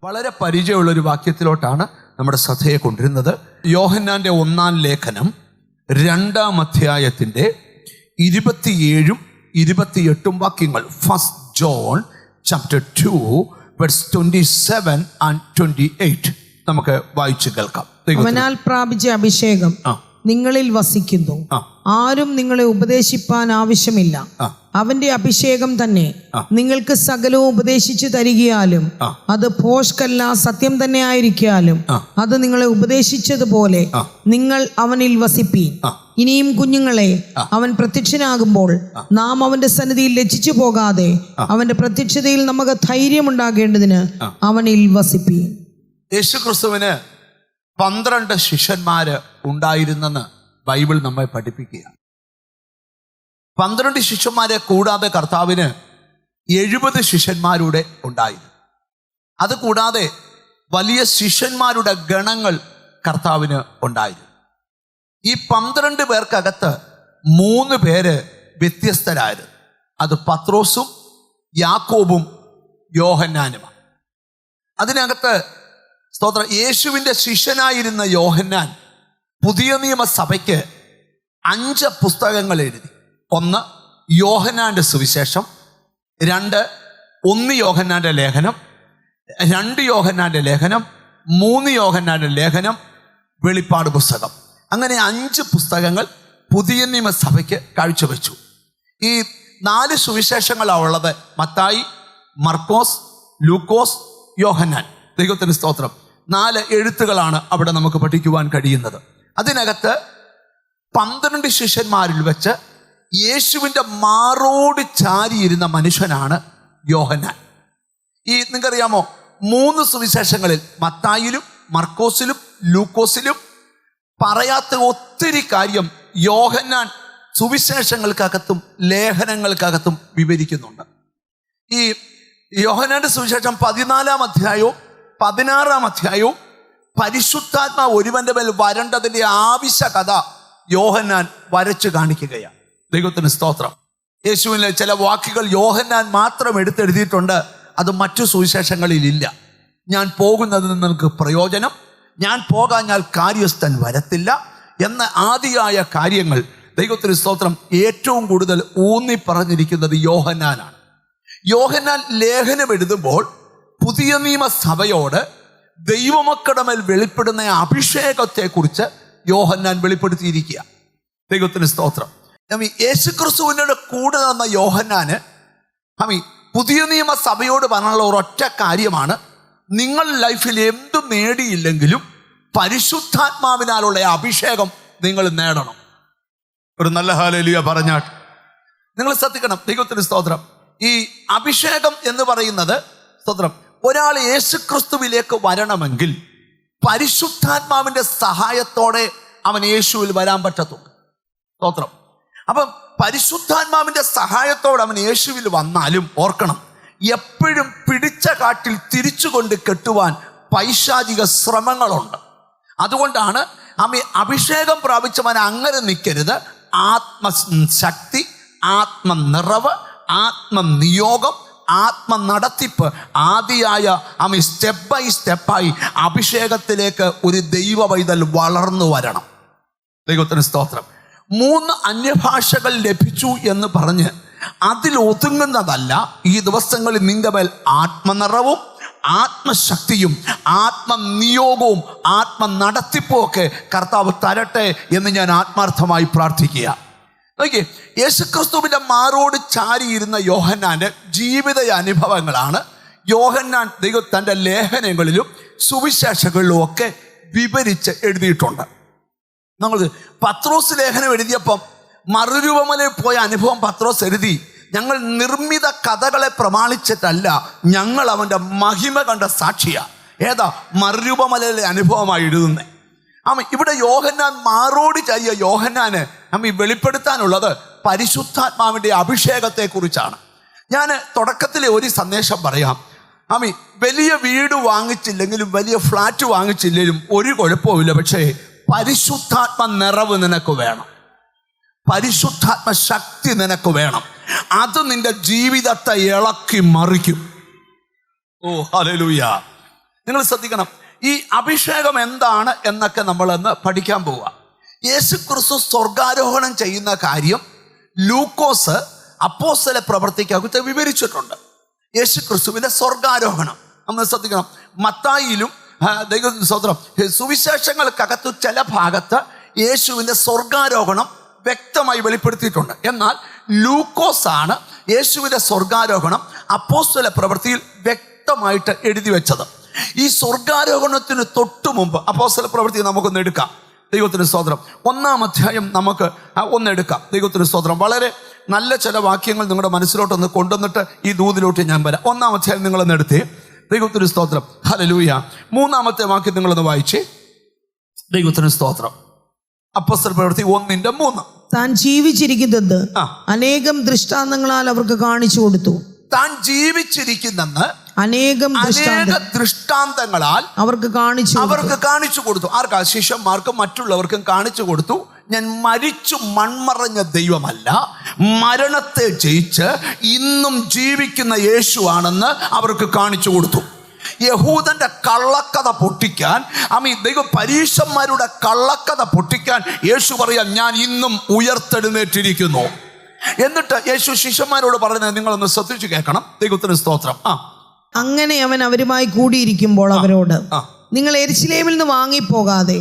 വളരെ പരിചയമുള്ളൊരു വാക്യത്തിലോട്ടാണ് നമ്മുടെ ശ്രദ്ധയെ കൊണ്ടിരുന്നത്. യോഹന്നാന്റെ 1-ാം ലേഖനം 2-ാം അധ്യായത്തിൻ്റെ 27 28 വാക്യങ്ങൾ. 1 John chapter 2 verse 27 and 28 നമുക്ക് വായിച്ചു കേൾക്കാം. അവനാൽ പ്രാപിച്ച അഭിഷേകം നിങ്ങളിൽ വസിക്കുന്നു. ആരും നിങ്ങളെ ഉപദേശിപ്പാൻ ആവശ്യമില്ല. അവന്റെ അഭിഷേകം തന്നെ നിങ്ങൾക്ക് സകലവും ഉപദേശിച്ചു തരികയാലും അത് ഭോഷ്കല്ല, സത്യം തന്നെ ആയിരിക്കാലും അത് നിങ്ങളെ ഉപദേശിച്ചതുപോലെ നിങ്ങൾ അവനിൽ വസിപ്പീൻ. ഇനിയും കുഞ്ഞുങ്ങളെ, അവൻ പ്രത്യക്ഷനാകുമ്പോൾ നാം അവന്റെ സന്നിധിയിൽ ലജ്ജിച്ചു പോകാതെ അവന്റെ പ്രത്യക്ഷതയിൽ നമുക്ക് ധൈര്യമുണ്ടാകേണ്ടതിന് അവനിൽ വസിപ്പീൻ. യേശുക്രിസ്തുവിന് 12 ശിഷ്യന്മാര് ഉണ്ടായിരുന്നെന്ന് ബൈബിൾ നമ്മെ പഠിപ്പിക്കുക. 12 ശിഷ്യന്മാരെ കൂടാതെ കർത്താവിന് 70 ശിഷ്യന്മാരുടെ ഉണ്ടായിരുന്നു. അതുകൂടാതെ വലിയ ശിഷ്യന്മാരുടെ ഗണങ്ങൾ കർത്താവിന് ഉണ്ടായിരുന്നു. ഈ 12 പേർക്കകത്ത് 3 പേര് വ്യത്യസ്തരായിരുന്നു. അത് പത്രോസും യാക്കോബും യോഹന്നാനുമാണ്. അതിനകത്ത് സ്തോത്രം, യേശുവിൻ്റെ ശിഷ്യനായിരുന്ന യോഹന്നാൻ പുതിയ നിയമസഭയ്ക്ക് 5 പുസ്തകങ്ങൾ എഴുതി. 1 യോഹന്നാന്റെ സുവിശേഷം, 1 യോഹന്നാന്റെ ലേഖനം, 2 യോഹന്നാന്റെ ലേഖനം, 3 യോഹന്നാന്റെ ലേഖനം, വെളിപ്പാട് പുസ്തകം. അങ്ങനെ 5 പുസ്തകങ്ങൾ പുതിയ നിയമസഭയ്ക്ക് കാഴ്ചവെച്ചു. ഈ 4 സുവിശേഷങ്ങളാണ് ഉള്ളത്: മത്തായി, മർക്കോസ്, ലൂക്കോസ്, യോഹന്നാൻ. ദൈവത്തിന് സ്തോത്രം. 4 എഴുത്തുകളാണ് അവിടെ നമുക്ക് പഠിക്കുവാൻ കഴിയുന്നത്. അതിനകത്ത് 12 ശിഷ്യന്മാരിൽ വെച്ച് യേശുവിൻ്റെ മാറോട് ചാരിയിരുന്ന മനുഷ്യനാണ് യോഹന്നാൻ. നിങ്ങൾക്കറിയാമോ, 3 സുവിശേഷങ്ങളിൽ മത്തായിലും മർക്കോസിലും ലൂക്കോസിലും പറയാത്ത ഒത്തിരി കാര്യം യോഹന്നാൻ സുവിശേഷങ്ങൾക്കകത്തും ലേഖനങ്ങൾക്കകത്തും വിവരിക്കുന്നുണ്ട്. ഈ യോഹന്നാന്റെ സുവിശേഷം 14-ാം അധ്യായവും 16-ാം അധ്യായവും പരിശുദ്ധാത്മാവ് ഒരുവന്റെ മേൽ വരേണ്ടതിൻ്റെ ആവശ്യകത യോഹന്നാൻ വരച്ചു കാണിക്കുകയാണ്. ദൈവത്തിന് സ്തോത്രം. യേശുവിലെ ചില വാക്കുകൾ യോഹന്നാൻ മാത്രം എടുത്തെഴുതിയിട്ടുണ്ട്, അത് മറ്റു സുവിശേഷങ്ങളിൽ ഇല്ല. ഞാൻ പോകുന്നതിൽ നിനക്ക് പ്രയോജനം, ഞാൻ പോകാഞ്ഞാൽ കാര്യസ്ഥൻ വരത്തില്ല എന്ന ആദിയായ കാര്യങ്ങൾ ദൈവത്തിന് സ്തോത്രം ഏറ്റവും കൂടുതൽ ഊന്നി പറഞ്ഞിരിക്കുന്നത് യോഹന്നാനാണ്. യോഹന്നാൻ ലേഖനം എഴുതുമ്പോൾ പുതിയ നിയമസഭയോട് ദൈവമക്കളുടെ മേൽ വെളിപ്പെടുന്ന അഭിഷേകത്തെക്കുറിച്ച് യോഹന്നാൻ വെളിപ്പെടുത്തിയിരിക്കുക. ദൈവത്തിന് സ്തോത്രം. യേശുക്രിസ്തുവിനോട് കൂടെ നിന്ന യോഹന്നാന് പുതിയ നിയമസഭയോട് പറഞ്ഞുള്ള ഒരൊറ്റ കാര്യമാണ്: നിങ്ങൾ ലൈഫിൽ എന്തും നേടിയില്ലെങ്കിലും പരിശുദ്ധാത്മാവിനാലുള്ള അഭിഷേകം നിങ്ങൾ നേടണം. ഒരു നല്ല ഹല്ലേലൂയ പറഞ്ഞാട്ട് നിങ്ങൾ ശ്രദ്ധിക്കണം. ദൈവത്തിന് സ്തോത്രം. ഈ അഭിഷേകം എന്ന് പറയുന്നത് സ്തോത്രം, ഒരാൾ യേശുക്രിസ്തുവിലേക്ക് വരണമെങ്കിൽ പരിശുദ്ധാത്മാവിൻ്റെ സഹായത്തോടെ അവൻ യേശുവിൽ വരാൻ പറ്റത്തുള്ളൂ. സ്തോത്രം. അപ്പം പരിശുദ്ധാത്മാവിൻ്റെ സഹായത്തോടെ അവൻ യേശുവിൽ വന്നാലും ഓർക്കണം, എപ്പോഴും പിടിച്ച കാട്ടിൽ തിരിച്ചുകൊണ്ട് കെട്ടുവാൻ പൈശാചിക ശ്രമങ്ങളുണ്ട്. അതുകൊണ്ടാണ് അഭിഷേകം പ്രാപിച്ചവൻ അങ്ങനെ നിൽക്കരുത്. ആത്മശക്തി, ആത്മനിറവ്, ആത്മനിയോഗം, ആത്മനടത്തിപ്പ്, ആദിയായ സ്റ്റെപ്പ് ബൈ സ്റ്റെപ്പായി അഭിഷേകത്തിലേക്ക് ഒരു ദൈവ പൈതൽ വളർന്നു വരണം. ദൈവത്തിന് സ്തോത്രം. 3 അന്യഭാഷകൾ ലഭിച്ചു എന്ന് പറഞ്ഞ് അതിൽ ഒതുങ്ങുന്നതല്ല. ഈ ദിവസങ്ങളിൽ നിന്റെ മേൽ ആത്മനിറവും ആത്മശക്തിയും ആത്മനിയോഗവും ആത്മനടത്തിപ്പും ഒക്കെ കർത്താവ് തരട്ടെ എന്ന് ഞാൻ ആത്മാർത്ഥമായി പ്രാർത്ഥിക്കുക. നോക്കിയേ, യേശുക്രിസ്തുവിൻ്റെ മാറോട് ചാരിയിരുന്ന യോഹന്നാൻ്റെ ജീവിത അനുഭവങ്ങളാണ് യോഹന്നാൻ തൻ്റെ ലേഖനങ്ങളിലും സുവിശേഷങ്ങളിലും ഒക്കെ വിവരിച്ച് എഴുതിയിട്ടുണ്ട്. നമ്മൾ പത്രോസ് ലേഖനം എഴുതിയപ്പം മറുരൂപമലയിൽ പോയ അനുഭവം പത്രോസ് എഴുതി. ഞങ്ങൾ നിർമ്മിത കഥകളെ പ്രമാണിച്ചിട്ടല്ല, ഞങ്ങൾ അവൻ്റെ മഹിമ കണ്ട സാക്ഷിയാണ്. ഏതാ? മറുരൂപമലയിലെ അനുഭവമായി എഴുതുന്നത്. ഇവിടെ യോഹന്നാൻ മാറോട് ചാരിയ യോഹന്നാന് വെളിപ്പെടുത്താനുള്ളത് പരിശുദ്ധാത്മാവിൻ്റെ അഭിഷേകത്തെക്കുറിച്ചാണ്. ഞാൻ തുടക്കത്തിലെ ഒരു സന്ദേശം പറയാം. വലിയ വീട് വാങ്ങിച്ചില്ലെങ്കിലും വലിയ ഫ്ലാറ്റ് വാങ്ങിച്ചില്ലെങ്കിലും ഒരു കുഴപ്പമില്ല. പക്ഷേ പരിശുദ്ധാത്മ നിറവ് നിനക്ക് വേണം, പരിശുദ്ധാത്മ ശക്തി നിനക്ക് വേണം. അത് നിന്റെ ജീവിതത്തെ ഇളക്കി മറിക്കും. ഓ ഹല്ലേലൂയ. നിങ്ങൾ ശ്രദ്ധിക്കണം, ഈ അഭിഷേകം എന്താണ് എന്നൊക്കെ നമ്മളൊന്ന് പഠിക്കാൻ പോവുക. യേശു ക്രിസ്തു സ്വർഗാരോഹണം ചെയ്യുന്ന കാര്യം ലൂക്കോസ് അപ്പോസ്തല പ്രവൃത്തിക്കകത്ത് വിവരിച്ചിട്ടുണ്ട്. യേശു ക്രിസ്തുവിന്റെ സ്വർഗാരോഹണം നമ്മൾ ശ്രദ്ധിക്കണം. മത്തായിയിലും ദൈവത്തിന്റെ സ്തോത്രം സുവിശേഷങ്ങൾക്കകത്ത് ചില ഭാഗത്ത് യേശുവിന്റെ സ്വർഗാരോഹണം വ്യക്തമായി വെളിപ്പെടുത്തിയിട്ടുണ്ട്. എന്നാൽ ലൂക്കോസ് ആണ് യേശുവിന്റെ സ്വർഗാരോഹണം അപ്പോസ്തല പ്രവൃത്തിയിൽ വ്യക്തമായിട്ട് എഴുതി വെച്ചത്. ഈ സ്വർഗാരോഹണത്തിന് തൊട്ടു മുമ്പ് അപ്പോസ്തല പ്രവൃത്തി നമുക്കൊന്ന് എടുക്കാം. ദൈവത്തിന് സ്തോത്രം. 1-ാം അധ്യായം നമുക്ക് ഒന്നെടുക്കാം. ദൈവത്തിന് സ്തോത്രം. വളരെ നല്ല ചില വാക്യങ്ങൾ നിങ്ങളുടെ മനസ്സിലോട്ടൊന്ന് കൊണ്ടുവന്നിട്ട് ഈ ദൂതിലോട്ട് ഞാൻ വരാം. 1-ാം അധ്യായം നിങ്ങളൊന്ന് എടുത്തേ. ദൈവത്തിന് സ്തോത്രം. ഹല്ലേലൂയ. 3-ാമത്തെ വാക്യം നിങ്ങളൊന്ന് വായിച്ചേ. ദൈവത്തിന് സ്തോത്രം. അപ്പോസ്തല പ്രവൃത്തി 1:3. താൻ ജീവിച്ചിരിക്കുന്നത് അനേകം ദൃഷ്ടാന്തങ്ങളാൽ അവർക്ക് കാണിച്ചു കൊടുത്തു. താൻ ജീവിച്ചിരിക്കുന്നെന്ന് അനേകം ദൃഷ്ടാന്തങ്ങളാൽ അവർക്ക് കാണിച്ചു കൊടുത്തു. ആർക്കാ? ശിഷ്യന്മാർക്കും മറ്റുള്ളവർക്കും കാണിച്ചു കൊടുത്തു. ഞാൻ മരിച്ചു മൺമറഞ്ഞ ദൈവമല്ല, മരണത്തെ ജയിച്ച് ഇന്നും ജീവിക്കുന്ന യേശുവാണെന്ന് അവർക്ക് കാണിച്ചു കൊടുത്തു. യഹൂദന്റെ കള്ളക്കഥ പൊട്ടിക്കാൻ, ദൈവ പരീശന്മാരുടെ കള്ളക്കഥ പൊട്ടിക്കാൻ യേശു പറയാൻ, ഞാൻ ഇന്നും ഉയർത്തെഴുന്നേറ്റിരിക്കുന്നു. എന്നിട്ട് യേശു ശിഷ്യന്മാരോട് പറയുന്നത് നിങ്ങളൊന്ന് ശ്രദ്ധിച്ചു കേൾക്കണം. ദൈവത്തിന് സ്തോത്രം. അങ്ങനെ അവൻ അവരുമായി കൂടിയിരിക്കുമ്പോൾ അവരോട്, നിങ്ങൾ യെരൂശലേമിൽ നിന്ന് വാങ്ങിപ്പോകാതെ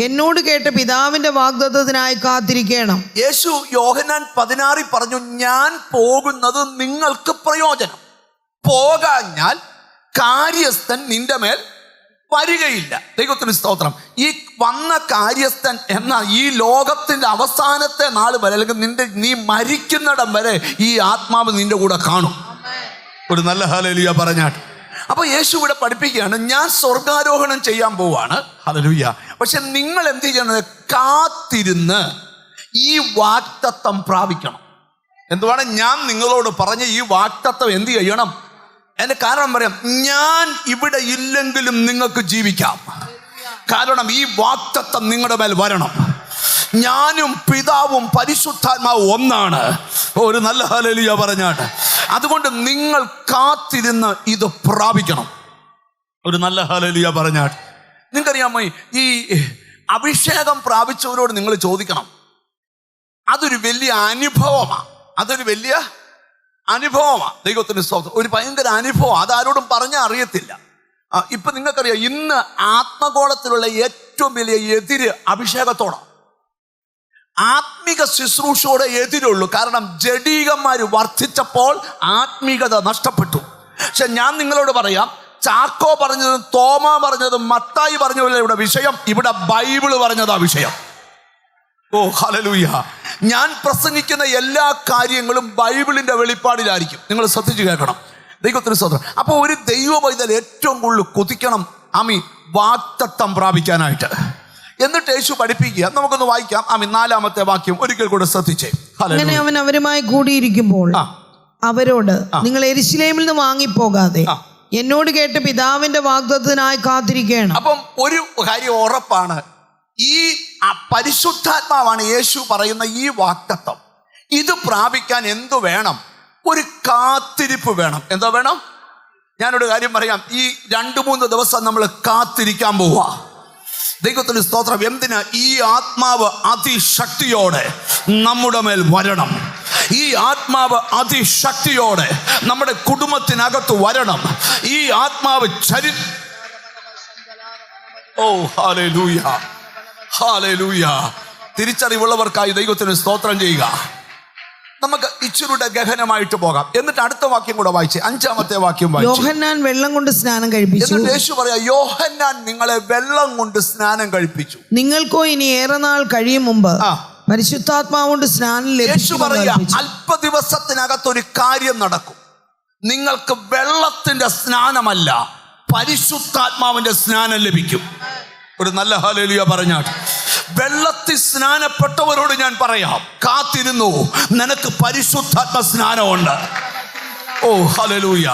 എന്നോട് കേട്ട പിതാവിന്റെ വാഗ്ദത്തത്തിനായി കാത്തിരിക്കണം. യേശു യോഹന്നാൻ 16 പറഞ്ഞു, ഞാൻ പോകുന്നത് നിങ്ങൾക്ക് പ്രയോജനം. പോകാഞ്ഞാൽ കാര്യസ്ഥൻ നിന്റെ മേൽ വരികയില്ല. ദൈവത്തിന് സ്തോത്രം. ഈ വന്ന കാര്യസ്ഥൻ എന്ന ഈ ലോകത്തിന്റെ അവസാനത്തെ നാൾ വരെ, അല്ലെങ്കിൽ നീ മരിക്കുന്നിടം വരെ ഈ ആത്മാവ് നിന്റെ കൂടെ കാണും. ഒരു നല്ല ഹല്ലേലൂയ പറഞ്ഞാട്ട്. അപ്പൊ യേശു ഇവിടെ പഠിപ്പിക്കുകയാണ്, ഞാൻ സ്വർഗാരോഹണം ചെയ്യാൻ പോവാണ്. ഹല്ലേലൂയ. പക്ഷെ നിങ്ങൾ എന്ത് ചെയ്യണത്? കാത്തിരുന്ന് ഈ വാഗ്ദത്തം പ്രാപിക്കണം. എന്തുവാണ് ഞാൻ നിങ്ങളോട് പറഞ്ഞ ഈ വാഗ്ദത്തം എന്ത് ചെയ്യണം? എന്റെ കാരണം പറയാം, ഞാൻ ഇവിടെ ഇല്ലെങ്കിലും നിങ്ങൾക്ക് ജീവിക്കാം. കാരണം ഈ വാഗ്ദത്തം നിങ്ങളുടെ മേൽ വരണം. ഞാനും പിതാവും പരിശുദ്ധാത്മാവും ഒന്നാണ്. ഒരു നല്ല ഹല്ലേലൂയ പറഞ്ഞാട്ട്. അതുകൊണ്ട് നിങ്ങൾ കാത്തിരുന്ന് ഇത് പ്രാപിക്കണം. ഒരു നല്ല ഹല്ലേലൂയ പറഞ്ഞാട്ട്. നിങ്ങൾക്കറിയാമോ, ഈ അഭിഷേകം പ്രാപിച്ചവരോട് നിങ്ങൾ ചോദിക്കണം. അതൊരു വലിയ അനുഭവമാണ്. ദൈവത്തിന് സ്തോത്രം. ഒരു ഭയങ്കര അനുഭവം. അതാരോടും പറഞ്ഞാൽ അറിയത്തില്ല. ഇപ്പൊ നിങ്ങൾക്കറിയാം, ഇന്ന് ആത്മഗോളത്തിലുള്ള ഏറ്റവും വലിയ എതിര് അഭിഷേകത്തോടാണ്. ആത്മിക ശുശ്രൂഷയോടെ എതിരുള്ളൂ. കാരണം ജഡീകന്മാർ വർദ്ധിച്ചപ്പോൾ ആത്മീകത നഷ്ടപ്പെട്ടു. പക്ഷെ ഞാൻ നിങ്ങളോട് പറയാം, ചാക്കോ പറഞ്ഞതും തോമ പറഞ്ഞതും മത്തായി പറഞ്ഞതും ഇവിടെ വിഷയം, ഇവിടെ ബൈബിള് പറഞ്ഞതാ വിഷയം. ഓ ഹല്ലേലൂയ. ഞാൻ പ്രസംഗിക്കുന്ന എല്ലാ കാര്യങ്ങളും ബൈബിളിന്റെ വെളിപ്പാടിലായിരിക്കും. നിങ്ങൾ ശ്രദ്ധിച്ചു കേൾക്കണം. ദൈവത്തിന് സ്തോത്രം. അപ്പൊ ഒരു ദൈവ പൈതൽ ഏറ്റവും കൂടുതൽ കൊതിക്കണം വാഗ്ദത്തം പ്രാപിക്കാനായിട്ട്. എന്നിട്ട് യേശു പഠിപ്പിക്കുക. നമുക്കൊന്ന് വായിക്കാം. 4-ാമത്തെ വാക്യം ഒരിക്കൽ കൂടെ ശ്രദ്ധിച്ചേ. അങ്ങനെ അവൻ അവരുമായി കൂടിയിരിക്കുമ്പോൾ അവരോട്, നിങ്ങൾ യെരൂശലേമിൽ നിന്ന് വാങ്ങിപ്പോകാതെ എന്നോട് കേട്ട് പിതാവിന്റെ വാഗ്ദത്തത്തിനായി കാത്തിരിക്കണം. അപ്പം ഒരു കാര്യം ഉറപ്പാണ്, ഈ പരിശുദ്ധാത്മാവാണ് യേശു പറയുന്ന ഈ വാഗ്ദത്തം. ഇത് പ്രാപിക്കാൻ എന്തു വേണം? ഒരു കാത്തിരിപ്പ് വേണം. എന്തോ വേണം? ഞാനൊരു കാര്യം പറയാം. ഈ 2-3 ദിവസം നമ്മൾ കാത്തിരിക്കാൻ പോവാ. ദൈവത്തിന് സ്തോത്രം. എന്തിനാ? ഈ ആത്മാവ് അതിശക്തിയോടെ നമ്മുടെ മേൽ വരണം. ഈ ആത്മാവ് അതിശക്തിയോടെ നമ്മുടെ കുടുംബത്തിനകത്ത് വരണം. ഈ ആത്മാവ് ഓ ഹല്ലേലൂയ, ഹല്ലേലൂയ. തിരിച്ചറിവുള്ളവർക്കായി ദൈവത്തിന് സ്തോത്രം ചെയ്യുക. നമുക്ക് ഇച്ചിരുടെ ഗഹനമായിട്ട് പോകാം. എന്നിട്ട് അടുത്ത വാക്യം കൂടെ വായിച്ചേ. 5-ാമത്തെ വാക്യം വായിച്ചു. യോഹന്നാൻ വെള്ളം കൊണ്ട് സ്നാനം കഴിപ്പിച്ചു. യേശു പറയാ, യോഹന്നാൻ നിങ്ങളെ വെള്ളം കൊണ്ട് സ്നാനം കഴിപ്പിച്ചു. നിങ്ങൾക്കോ ഇനി ഏറെ നാൾ കഴിയും മുമ്പ് പരിശുദ്ധാത്മാവ് കൊണ്ട് സ്നാനം ലഭിച്ചു. അല്പ ദിവസത്തിനകത്തൊരു കാര്യം നടക്കും. നിങ്ങൾക്ക് വെള്ളത്തിന്റെ സ്നാനമല്ല, പരിശുദ്ധാത്മാവിന്റെ സ്നാനം ലഭിക്കും. ഒരു നല്ല ഹല്ലേലൂയ പറഞ്ഞാട്ട്. വെള്ളത്തിൽ സ്നാനപ്പെട്ടവരോട് ഞാൻ പറയാം, കാത്തിരുന്നു, നിനക്ക് പരിശുദ്ധാത്മ സ്നാനമുണ്ട്. ഓ ഹല്ലേലൂയ.